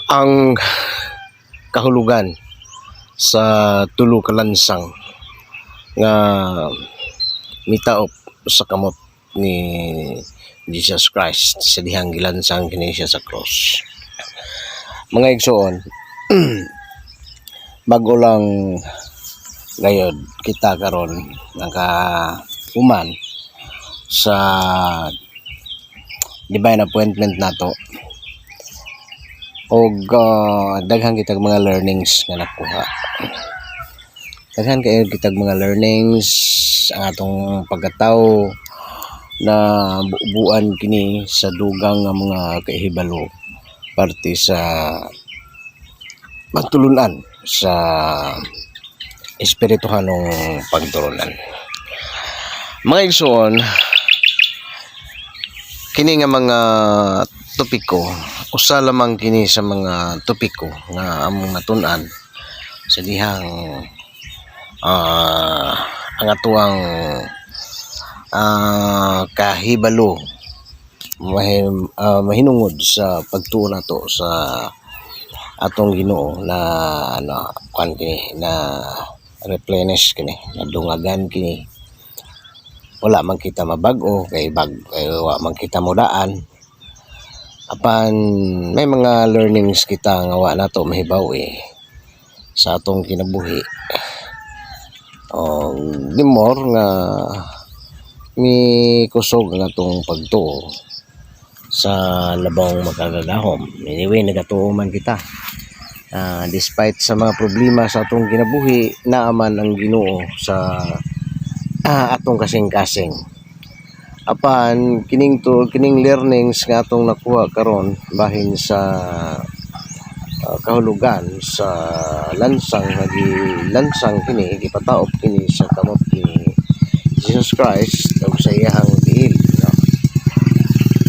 Ang kahulugan sa tulo ka lansang nga mitaop sa kamot ni Jesus Christ sa dihang gilansang kini siya sa cross. Mga igsoon, bago lang gayod kita karon naka-uman sa divine appointment nato og daghan kitag mga learnings nga nakuha. Daghan kayo kitag mga learnings ang atong pagkatao na buuan kini sa dugang nga mga kahibalo parte sa magtulunan sa espirituhanong pagturunan. Mga igsoon, kini nga mga topiko, usa lamang kini sa mga topiko nga among natun-an sa dihang ang atuang kahibalo mahinungod sa pagtuon nato sa atong Ginoo na na replenish kini, na dungagan kini. Wala man kita mabag-o kay wa man kita modaan. Apan may mga learnings kita nga wa nato mahibaw sa atong kinabuhi. Di more nga mi kusog nga atong pagtuo sa labang makagagahom. Anyway, nagatuo man kita. Despite sa mga problema sa atong kinabuhi, naaman ang Ginoo sa atong kasing-kasing. Apan kining learnings nga atong nakuha karon bahin sa kahulugan sa lansang lansang kini gipataop kini sa kamot ni Jesus Christ ug sa iyang tiil, no?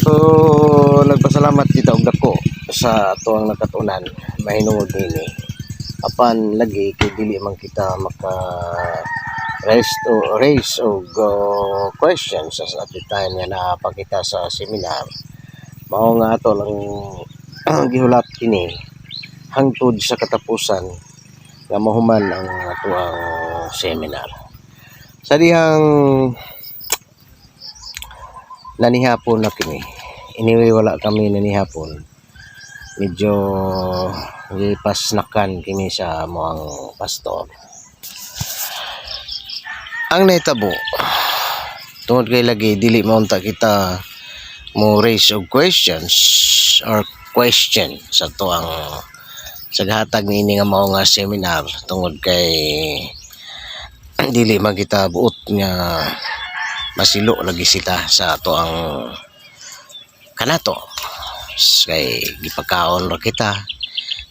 So nagpasalamat kita og dako sa atoang nakatunan mahinungod nini. Apan lagi kay dili man kita maka raise og questions at the time nga napakita sa seminar. Mao nga ato lang gihulat kini hangtod sa katapusan nga mahuman ang atuang seminar. Sa dihang nanihapon na kini, anyway wala kami nanihapon, medyo gipasnakan kini sa moang pastor. Ang naitabo tungod kay lagi dili maunta kita mo raise og questions or question sa tuang saghatag niini nga mao nga seminar, tungod kay dili man kita buot nga masilo lagi sita sa tuang kanato kay gipakaon ra kita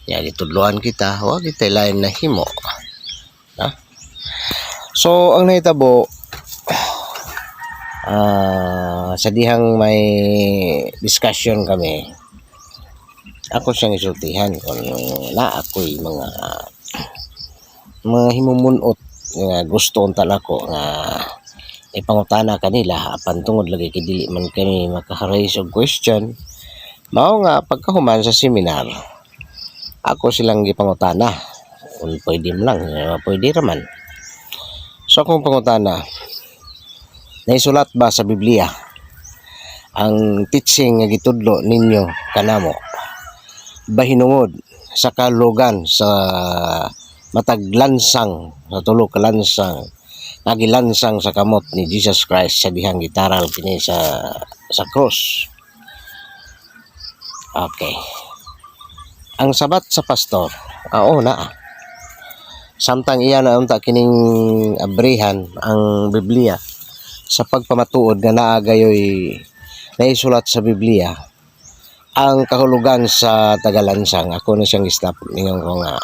ya gitudloan kita, wa kita lain na himo, ha? So ang nahitabo sa dihang may discussion kami, ako siyang isultihan kung na ako'y mga himumunot nga gusto unta nako nga ipangutana kanila. Apan tungod lagi kay dili man kami maka-raise og question, mao nga pagkahuman sa seminar ako silang gipangutana kung pwede man lang, pwede raman. So akong pangutana, naisulat ba sa Biblia ang teaching nga gitudlo ninyo kanamo bahinungod sa kahulugan sa mataglansang sa tulo ka lansang nagilansang sa kamot ni Jesus Christ sa dihang gitaral kini sa cross? Okay. Ang sabat sa pastor, na samtang iya na unta kining abrihan ang Biblia sa pagpamatuod nga naa gayoy naisulat sa Biblia ang kahulugan sa tagalansang. Ako na siyang stop ningon ko nga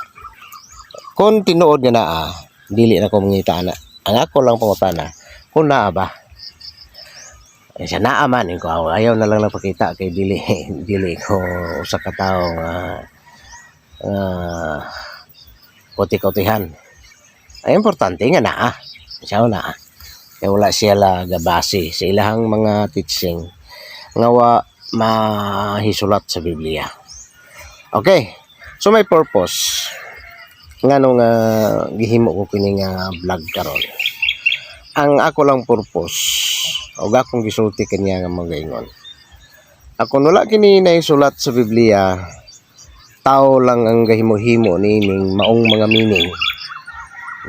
kung tinuod nga naa dili na ko mangita na. Ang ako lang pangutana kung naa ba siya naa man ko, ayaw na lang napakita kay dili ko usa ka tawo kuti-kutihan. Ay importante nga naa siya naa kay wala siya gabase sa ilahang mga teaching nga wa mahisulat sa Biblia. Okay, So may purpose nganong gihimo ko kini nga vlog karon. Ang ako lang purpose ug akong gisulti kaniya nga magaingon. Ako wala kini naisulat sa Biblia, tao lang ang gahimo-himo nining maong mga meaning.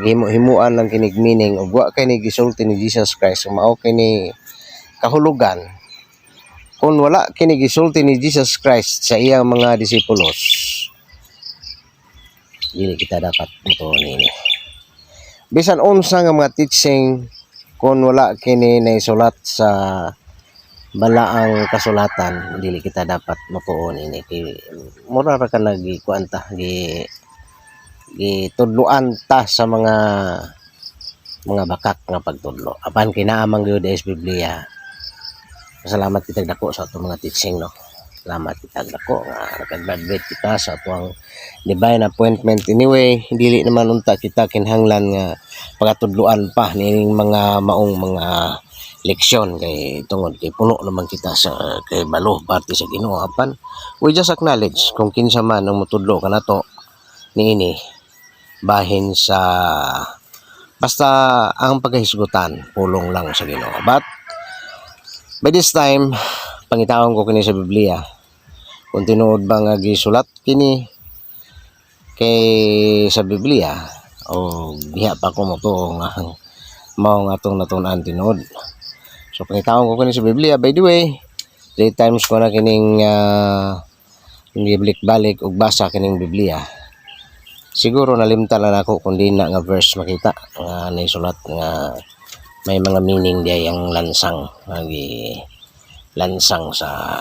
Himo-himuan lang kinig meaning ug wa kay ni gisulti ni Jesus Christ mao kini kahulugan. Kung wala kini gisulti ni Jesus Christ sa iyang mga disipulos, dili kita dapat mutuon ini. Bisan unsa nga mga teaching kung wala kini naisulat sa balaang kasulatan, dili kita dapat mutuon ini. Kay mura ra ka lagi kuanta gitudloan ta sa mga bakak nga pagtudlo. Apan kinaamang gyud sa Biblia. Salamat kita dako sa atong mga teaching, no. Salamat kita dako nga naka-graduate kita sa atong divine appointment. Anyway, dili naman unta kita kinahanglan nga pagatudloan pa nining mga maong mga leksyon kay tungod kay puno naman kita sa kay balo parte sa Ginoo. Apan we just acknowledge kung kinsa man ang mutudlo kanato niini bahin sa basta ang pagkahisgutan pulong lang sa Ginoo. But by this time pangitawon ko kini sa Biblia kung tinuod ba nga gisulat kini kay sa Biblia o diha pa ko motuo nga mao nga atong natun-an tinuod. So pangitawon ko kini sa Biblia. By the way, 3 times ko na kining balik-balik ug basa kining Biblia. Siguro nalimtan lang ako kung di na nga verse makita nga naisulat nga may mga meaning diay ang lansang lansang sa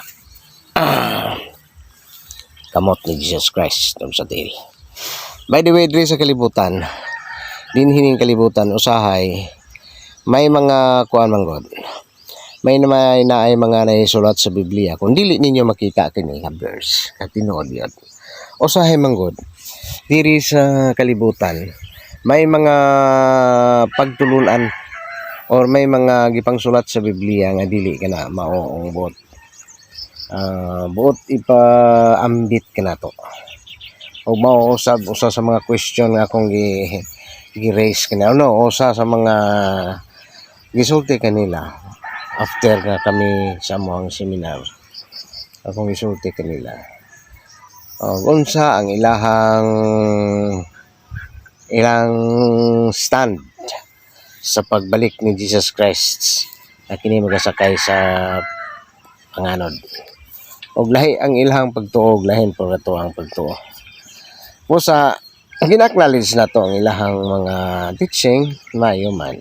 kamot ni Jesus Christ sa diri. By the way, diri sa kalibutan, dinhining kalibutan usahay may mga kuan manggod. May naay mga naisulat sa Biblia kung dili ninyo makita kini nga verse katinuod yun. Usahay manggod diri sa kalibutan may mga pagtulunan or may mga gipangsulat sa Biblia nga dili kana maoong buot ipaambit kanato. O mao usa sa mga question nga akong gi-raise kanila. Usa sa mga gisulti kanila after nga kami sa among seminar. Akong gisulti kanila. Unsa ang ilang stand sa pagbalik ni Jesus Christ na kini magasakay sa panganod. Og lahi ang ilang pagtuo, lahin po kato ang pagtuo. Pusa gina-acknowledge na to ang ilahang mga teaching maayo man.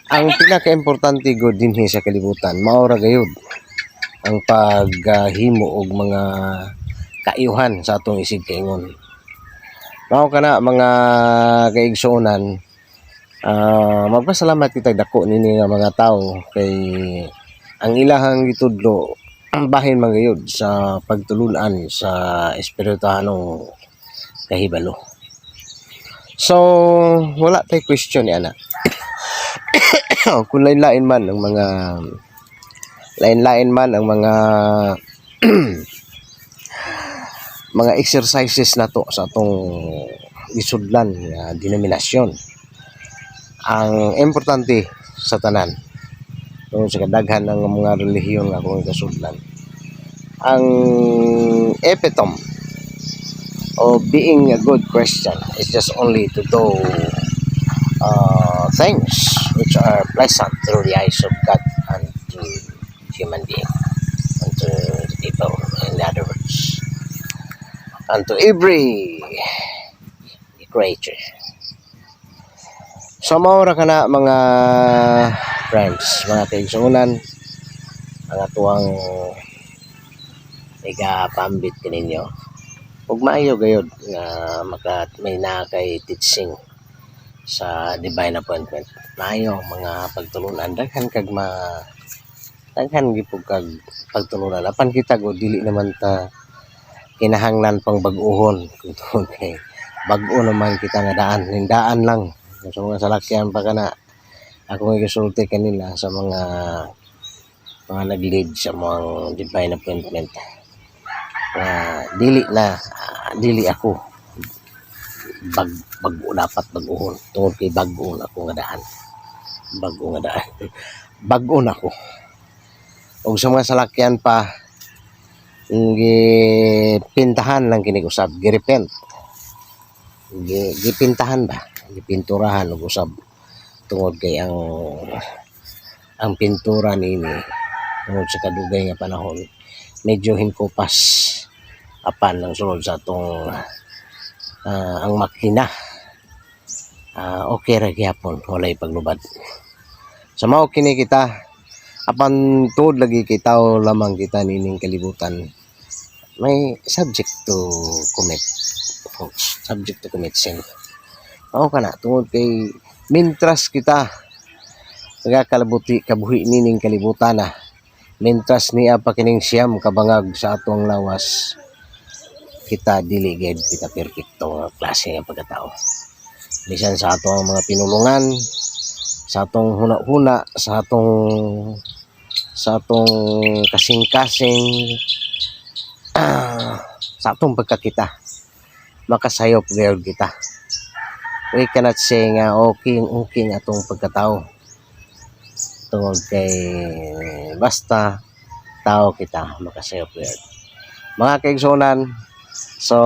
Ang pinaka-importante gud dinhi sa kalibutan mao ra gayud ang paghimo og mga kaayuhan sa atong isig kaingon. Mao kana mga kaigsuonan, magpasalamat kita dako nini nga mga tawo kay ang ilahang gitudlo bahin man gayud sa pagtulunan sa espirituhanong kahibalo. So wala tay question ana. Kung lain-lain man ang mga mga exercises nato sa atong isudlan nga denominasyon. Ang importante sa tanan tungod sa kadaghan ng mga relihiyon nga akong kasudlan, ang epitome of being a good Christian is just only to do things which are pleasant through the eyes of God and to human being and to the people, in other words, and to every creature. So maura ka na mga friends, mga kaigsuunan, ang atuang igapambit kaninyo ug maayo gayud nga may nakay teaching sa divine appointment. Maayo mga pagtulunan, daghan gipug kag pagtulunan. Apan kita go dili naman ta kinahanglan pang bag-ohon kung kay bag-o naman kita nga daan lang. So mga salakyan pa kana ako gisulti kanila sa mga nag-lead sa mga divine appointment. Dili dili ako bag-o dapat bag-ohon tungod kay bag-o ako nga daan. Bag-o nga daan. Bag-o na ako. Og sa mga salakyan pa gipintahan lang kini usab, girepent. Gipintahan ba? Gipinturahan og usab tungod kay ang pintura nini tungod sa kadugay nga panahon medyo hinkupas apan lang sulod sa atong ang makina okay ra gyapon walay paglubad sa mao kini kita apan tuod lagi kay tao lamang kita nining kalibutan may subject to commit folks, subject to commit sin mao kana tungod kay mintras kita nagakalabuti kabuhi nining kalibutan na mintras niya pa kining siyam kabangag sa atong lawas kita dili gid kita perpekto nga klase nga pagkatao bisan sa atong mga pinulungan sa atong huna-huna sa atong kasing-kasing sa atong pagkakita makasayop gayud kita we cannot say nga okay nga atong pagkatao tungod kay basta tao kita makasayop gayud mga kaigsunan. So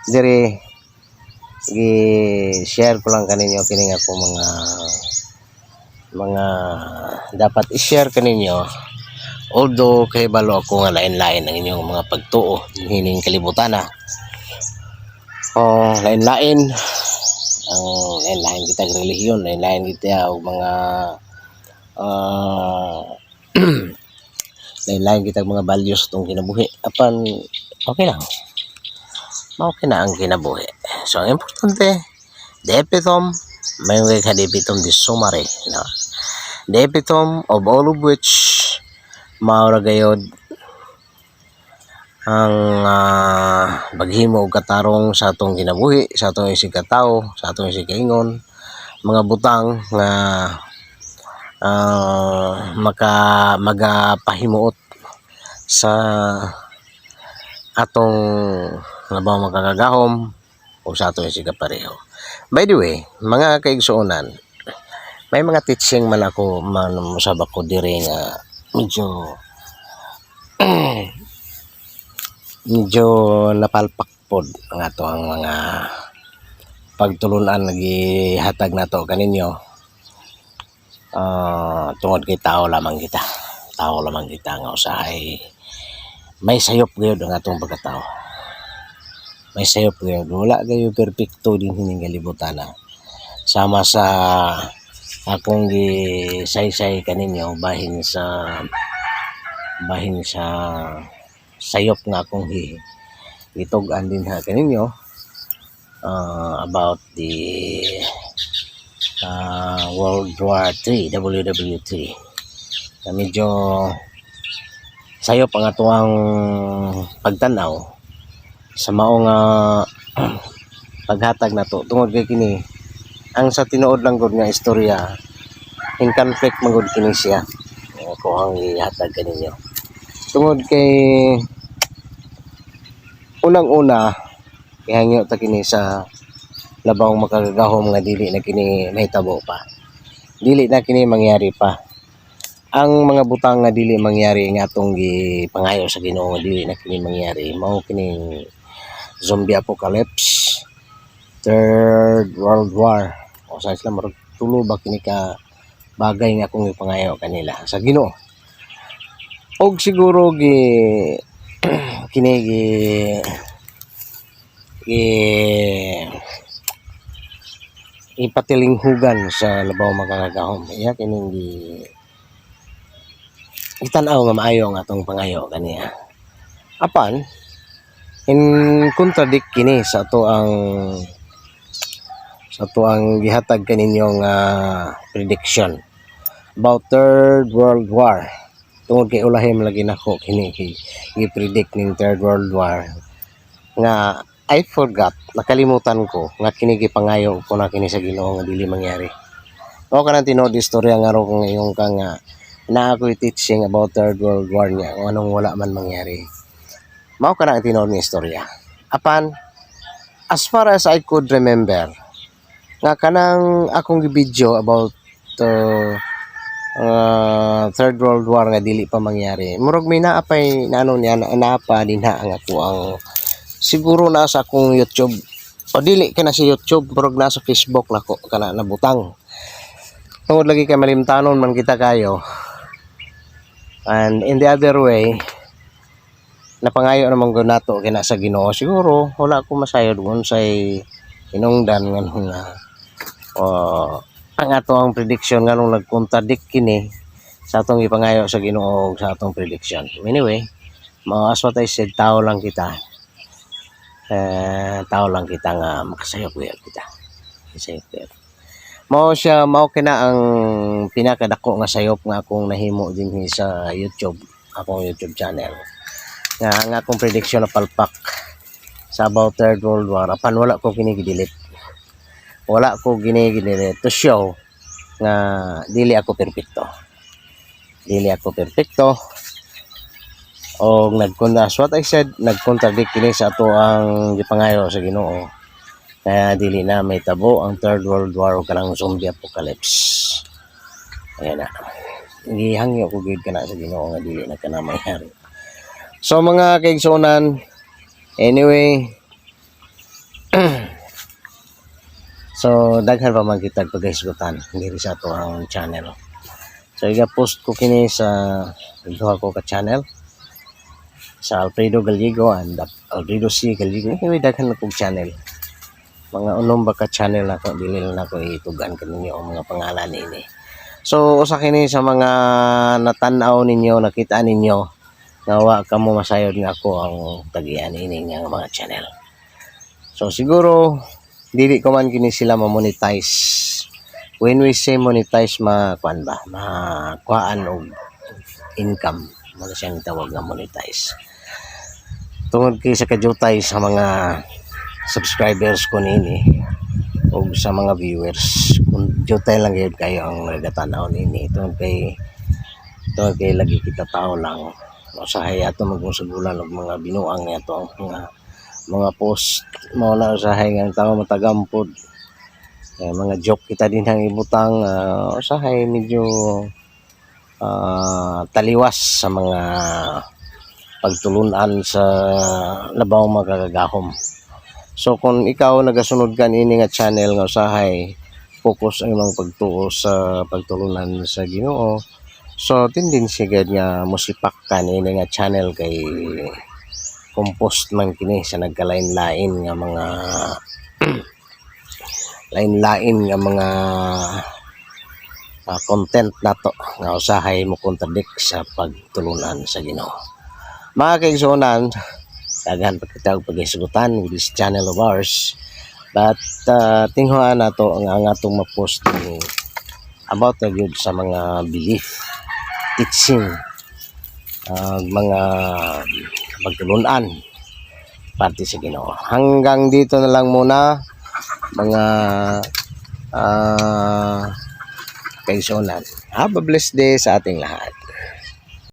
diri gi-share ko lang kaninyo kining ako mga dapat i-share kaninyo although kay balo ako nga lain-lain ang inyong mga pagtuo hining kalibutan na lain-lain ang lain-lain kita relihiyon lain-lain kita og mga lain-lain kita mga values tong kinabuhi apan okay lang na ang kinabuhi so ang importante the epitome may way ka the epitome di summary no? The epitome of all of which maura gayod ang baghimo og katarong sa atong kinabuhi sa atong isig katao sa atong isig kaingon mga butang nga magapahimuot sa atong labaw makakagahom o sa atong isig pareho. By the way, mga kaigsuonan, may mga teaching man ako musabak ko diri nga medyo napalpak pod ang ato ang mga pagtulunan nagihatag nato kaninyo. Tungod kay tao lamang kita nga usahay may sayop gayud ang atong pagkatao may sayop gayud wala gayud perpekto din hining kalibutan na sama sa akong gisaysay kaninyo bahin sa sayop nga akong gitug-an din ha kaninyo about the World War III, WW3 na medyo sayop ang atuang pagtanaw sa maong paghatag na to tungod kay kini ang sa tinuod lang gud nga istorya in conflict magud kini siya ko ang ihatag kaninyo tungod kay unang-una ihangyo ta kini sa labaw makagagahom nga dili na kini mahitabo pa dili na kini mangyari pa ang mga butang nga dili mangyari nga atong gipangayo sa Ginoo nga dili na kini mangyari mao kining zombie apocalypse Third World War o sa Islam tulo ba kini ka bagay nga akong ipangayo kanila sa Ginoo og siguro kini ipatilinghugan sa labaw makakagahom iya kining itanaw nga maayo ang atong pangayo kaniya apan in contradict kini sa ato ang gihatag kaninyong prediction about Third World War tungod kay ulahim lagi nako kini i-predict ning Third World War nga I forgot, nakalimutan ko nga kini gipangayo ko na kini sa Ginoo nga dili mangyari. Mao kanang tinuod istorya nga ro kung iyong ka nga na ako teaching about Third World War niya kung anong wala man mangyari. Mao kanang tinuod nga istorya. apan as far as I could remember nga kanang akong video about Third World War nga dili pa mangyari. Murag may naapay na ano niya naapa dinha ang ako ang siguro na sa akong YouTube o dili ka na sa YouTube murag na sa Facebook nako kana nabutang. Tungod lagi kay malimtanon man kita kayo. And in the other way, napangayo naman ko nato kina sa Ginoo. Siguro wala ko masayod unsay hinungdan nganong nga ang ato ang prediction nganong nagkontradict kini sa atong ipangayo sa Ginoo sa atong prediction. Anyway, as what I said, tao lang kita. Tao lang kita nga makasayop kita. Masayop mao kina ang pinakadako nga sayop nga akong nahimo dinhi sa YouTube, akong YouTube channel. Nga ang akong prediction na palpak sa about Third World War apan wala ko ginigidelete. Wala ko ginigidelete to show nga dili ako perpekto. Dili ako perpekto. O as what I said, nagkontradict kini sa ato ang gipangayo sa Ginoo. Kaya dili na may tabo ang Third World War o kanang zombie apocalypse. Ayan na. Gihangyo ko gid kana sa Ginoo nga dili na kana mangyari. So mga kaigsunan, anyway, so daghan pa man kita pagahisgutan diri sa ato ang channel. So iga-post ko kini sa duha ko ka channel sa Alfredo Gallego and Alfredo C. Gallego. Anyway, daghan na kong channel. Mga unom baka channel na ko, dili na ko itugan kaninyo ang mga pangalan ini. So, usa kini sa mga natanaw ninyo, nakita ninyo, nga wa kamo masayod nga ako ang tagian ini nga mga channel. So, siguro, dili ko man kini sila ma-monetize. When we say monetize, makuan ba? Makuhaan og income. Wala siyang tawag na monetize. Tungod kay sa kajutay sa mga subscribers ko nini o sa mga viewers, kung jutay lang yun kayo ang nagatanaw nini, tungod kay lagi kita tao lang usahay ato magmusugulan og mga binuang ato mga post mao na usahay nga tao matagampod mga joke kita din hang ibutang usahay medyo taliwas sa mga pagtulunan sa labaw magagahom. So kung ikaw nagasunod ka ini nga channel nga usahay focus ang imong pagtuo sa pagtulunan sa Ginoo, so tendency gid nga mosipak ka ini nga channel kay compost man kini sa nagkalain-lain nga mga lain-lain nga mga content nato nga usahay mo contradict sa pagtulunan sa Ginoo. Mga kaigsunan, daghan pa kita og paghisgutan with this channel of ours, but tinghuan nato nga ang atong ma-post about the good sa mga belief, teaching, mga pagtulunan parte sa Ginoo. Hanggang dito na lang muna mga kaigsunan. Have a blessed day sa ating lahat.